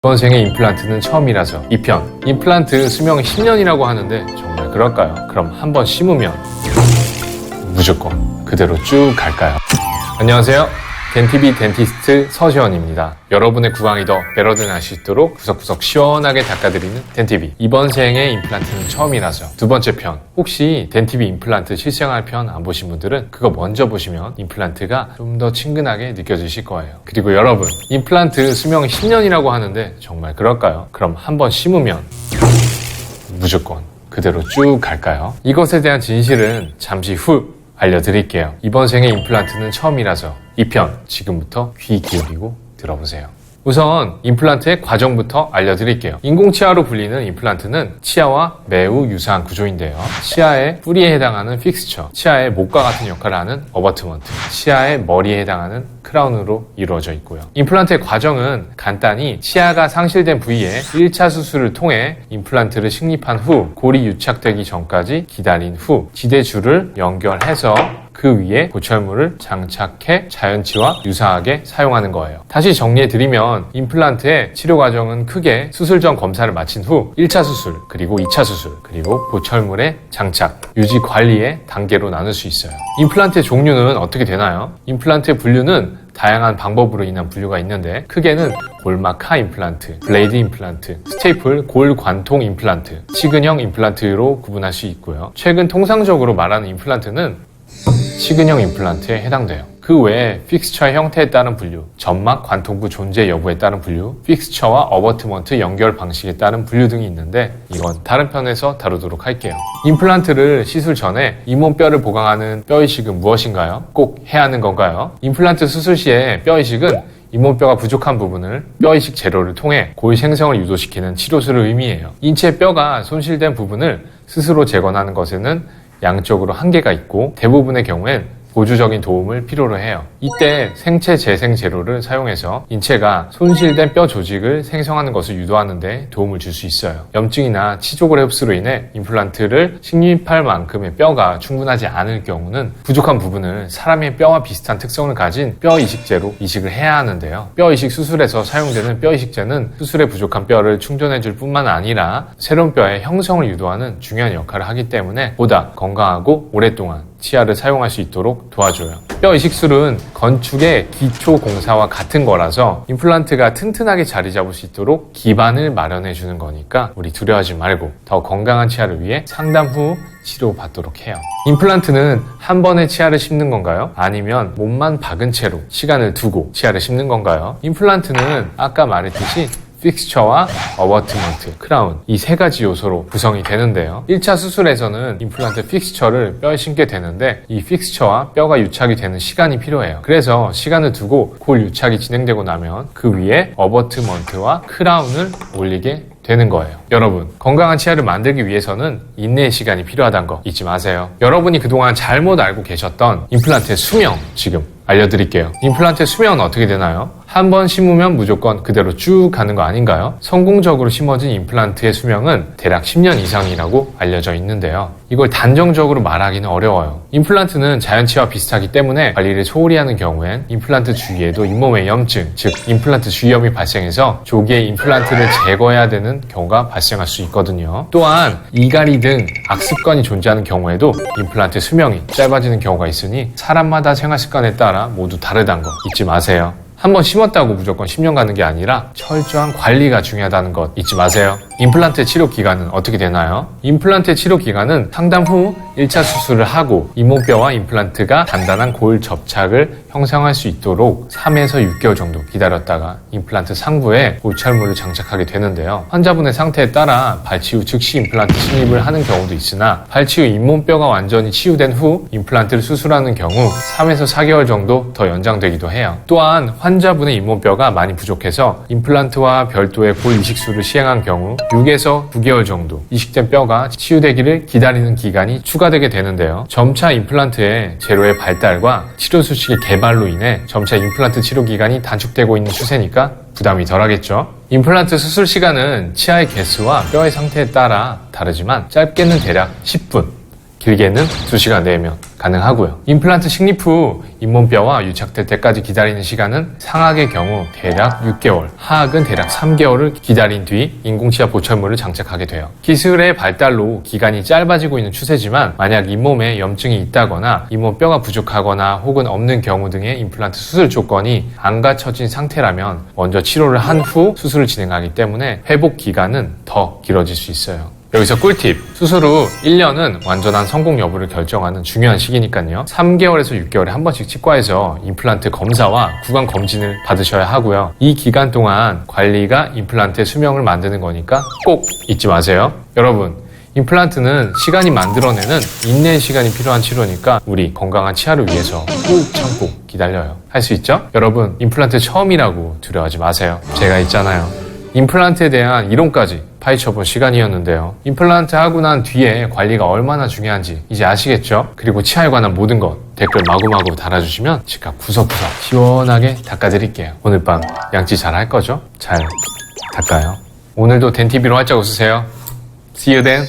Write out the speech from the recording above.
이번 생에 임플란트는 처음이라서 2편. 임플란트 수명이 10년이라고 하는데 정말 그럴까요? 그럼 한번 심으면 무조건 그대로 쭉 갈까요? 안녕하세요. 덴티비 덴티스트 서시원입니다. 여러분의 구강이 더 베러드날 수 있도록 구석구석 시원하게 닦아드리는 덴티비. 이번 생에 임플란트는 처음이라서 두 번째 편. 혹시 덴티비 임플란트 실생활 편 안 보신 분들은 그거 먼저 보시면 임플란트가 좀 더 친근하게 느껴지실 거예요. 그리고 여러분, 임플란트 수명이 10년이라고 하는데 정말 그럴까요? 그럼 한번 심으면 무조건 그대로 쭉 갈까요? 이것에 대한 진실은 잠시 후 알려드릴게요. 이번 생에 임플란트는 처음이라서 2편 지금부터 귀 기울이고 들어보세요. 우선 임플란트의 과정부터 알려드릴게요. 인공치아로 불리는 임플란트는 치아와 매우 유사한 구조인데요. 치아의 뿌리에 해당하는 픽스처, 치아의 목과 같은 역할을 하는 어버트먼트, 치아의 머리에 해당하는 크라운으로 이루어져 있고요. 임플란트의 과정은 간단히 치아가 상실된 부위에 1차 수술을 통해 임플란트를 식립한 후 골이 유착되기 전까지 기다린 후 지대줄을 연결해서 그 위에 보철물을 장착해 자연치와 유사하게 사용하는 거예요. 다시 정리해드리면 임플란트의 치료 과정은 크게 수술 전 검사를 마친 후 1차 수술, 그리고 2차 수술, 그리고 보철물의 장착, 유지 관리의 단계로 나눌 수 있어요. 임플란트의 종류는 어떻게 되나요? 임플란트의 분류는 다양한 방법으로 인한 분류가 있는데 크게는 골마카 임플란트, 블레이드 임플란트, 스테이플 골관통 임플란트, 치근형 임플란트로 구분할 수 있고요. 최근 통상적으로 말하는 임플란트는 치근형 임플란트에 해당돼요. 그 외에 픽스처의 형태에 따른 분류, 점막 관통부 존재 여부에 따른 분류, 픽스처와 어버트먼트 연결 방식에 따른 분류 등이 있는데 이건 다른 편에서 다루도록 할게요. 임플란트를 시술 전에 잇몸뼈를 보강하는 뼈이식은 무엇인가요? 꼭 해야 하는 건가요? 임플란트 수술 시에 뼈이식은 잇몸뼈가 부족한 부분을 뼈이식 제로를 통해 골 생성을 유도시키는 치료술을 의미해요. 인체 뼈가 손실된 부분을 스스로 재건하는 것에는 양쪽으로 한계가 있고 대부분의 경우엔 보조적인 도움을 필요로 해요. 이때 생체 재생 제로를 사용해서 인체가 손실된 뼈 조직을 생성하는 것을 유도하는 데 도움을 줄 수 있어요. 염증이나 치조골의 흡수로 인해 임플란트를 식립할 만큼의 뼈가 충분하지 않을 경우는 부족한 부분을 사람의 뼈와 비슷한 특성을 가진 뼈 이식제로 이식을 해야 하는데요. 뼈 이식 수술에서 사용되는 뼈 이식제는 수술에 부족한 뼈를 충전해줄 뿐만 아니라 새로운 뼈의 형성을 유도하는 중요한 역할을 하기 때문에 보다 건강하고 오랫동안 치아를 사용할 수 있도록 도와줘요. 뼈 이식술은 건축의 기초 공사와 같은 거라서 임플란트가 튼튼하게 자리 잡을 수 있도록 기반을 마련해 주는 거니까 우리 두려워하지 말고 더 건강한 치아를 위해 상담 후 치료받도록 해요. 임플란트는 한 번에 치아를 심는 건가요? 아니면 몸만 박은 채로 시간을 두고 치아를 심는 건가요? 임플란트는 아까 말했듯이 픽스처와 어버트먼트, 크라운 이 세 가지 요소로 구성이 되는데요. 1차 수술에서는 임플란트 픽스처를 뼈에 심게 되는데 이 픽스처와 뼈가 유착이 되는 시간이 필요해요. 그래서 시간을 두고 골 유착이 진행되고 나면 그 위에 어버트먼트와 크라운을 올리게 되는 거예요. 여러분, 건강한 치아를 만들기 위해서는 인내의 시간이 필요하다는 거 잊지 마세요. 여러분이 그동안 잘못 알고 계셨던 임플란트의 수명 지금 알려드릴게요. 임플란트의 수명은 어떻게 되나요? 한 번 심으면 무조건 그대로 쭉 가는 거 아닌가요? 성공적으로 심어진 임플란트의 수명은 대략 10년 이상이라고 알려져 있는데요. 이걸 단정적으로 말하기는 어려워요. 임플란트는 자연치와 비슷하기 때문에 관리를 소홀히 하는 경우엔 임플란트 주위에도 잇몸의 염증, 즉 임플란트 주위염이 발생해서 조기에 임플란트를 제거해야 되는 경우가 발생할 수 있거든요. 또한 이갈이 등 악습관이 존재하는 경우에도 임플란트 수명이 짧아지는 경우가 있으니 사람마다 생활 습관에 따라 모두 다르다는 거 잊지 마세요. 한번 심었다고 무조건 10년 가는 게 아니라 철저한 관리가 중요하다는 것 잊지 마세요. 임플란트 치료 기간은 어떻게 되나요? 임플란트 치료 기간은 상담 후 1차 수술을 하고 잇몸뼈와 임플란트가 단단한 골 접착을 형성할 수 있도록 3에서 6개월 정도 기다렸다가 임플란트 상부에 보철물을 장착하게 되는데요. 환자분의 상태에 따라 발치 후 즉시 임플란트 식립을 하는 경우도 있으나 발치 후 잇몸뼈가 완전히 치유된 후 임플란트를 수술하는 경우 3에서 4개월 정도 더 연장되기도 해요. 또한 환자분의 잇몸뼈가 많이 부족해서 임플란트와 별도의 골 이식술을 시행한 경우 6에서 9개월 정도 이식된 뼈가 치유되기를 기다리는 기간이 추가되게 되는데요. 점차 임플란트의 제로의 발달과 치료 수식의 개발로 인해 점차 임플란트 치료 기간이 단축되고 있는 추세니까 부담이 덜하겠죠. 임플란트 수술 시간은 치아의 개수와 뼈의 상태에 따라 다르지만 짧게는 대략 10분, 길게는 2시간 내면 가능하고요. 임플란트 식립 후 잇몸뼈와 유착될 때까지 기다리는 시간은 상악의 경우 대략 6개월, 하악은 대략 3개월을 기다린 뒤 인공치아 보철물을 장착하게 돼요. 기술의 발달로 기간이 짧아지고 있는 추세지만 만약 잇몸에 염증이 있다거나 잇몸뼈가 부족하거나 혹은 없는 경우 등의 임플란트 수술 조건이 안 갖춰진 상태라면 먼저 치료를 한 후 수술을 진행하기 때문에 회복 기간은 더 길어질 수 있어요. 여기서 꿀팁! 수술 후 1년은 완전한 성공 여부를 결정하는 중요한 시기니까요. 3개월에서 6개월에 한 번씩 치과에서 임플란트 검사와 구강 검진을 받으셔야 하고요. 이 기간 동안 관리가 임플란트의 수명을 만드는 거니까 꼭 잊지 마세요. 여러분, 임플란트는 시간이 만들어내는 인내 시간이 필요한 치료니까 우리 건강한 치아를 위해서 꾹 참고 기다려요. 할 수 있죠? 여러분, 임플란트 처음이라고 두려워하지 마세요. 제가 있잖아요. 임플란트에 대한 이론까지 파헤쳐본 시간이었는데요. 임플란트 하고 난 뒤에 관리가 얼마나 중요한지 이제 아시겠죠? 그리고 치아에 관한 모든 것 댓글 마구마구 달아주시면 제가 구석구석 시원하게 닦아드릴게요. 오늘 밤 양치 잘 할 거죠? 잘 닦아요. 오늘도 덴티비로 활짝 웃으세요. See you then.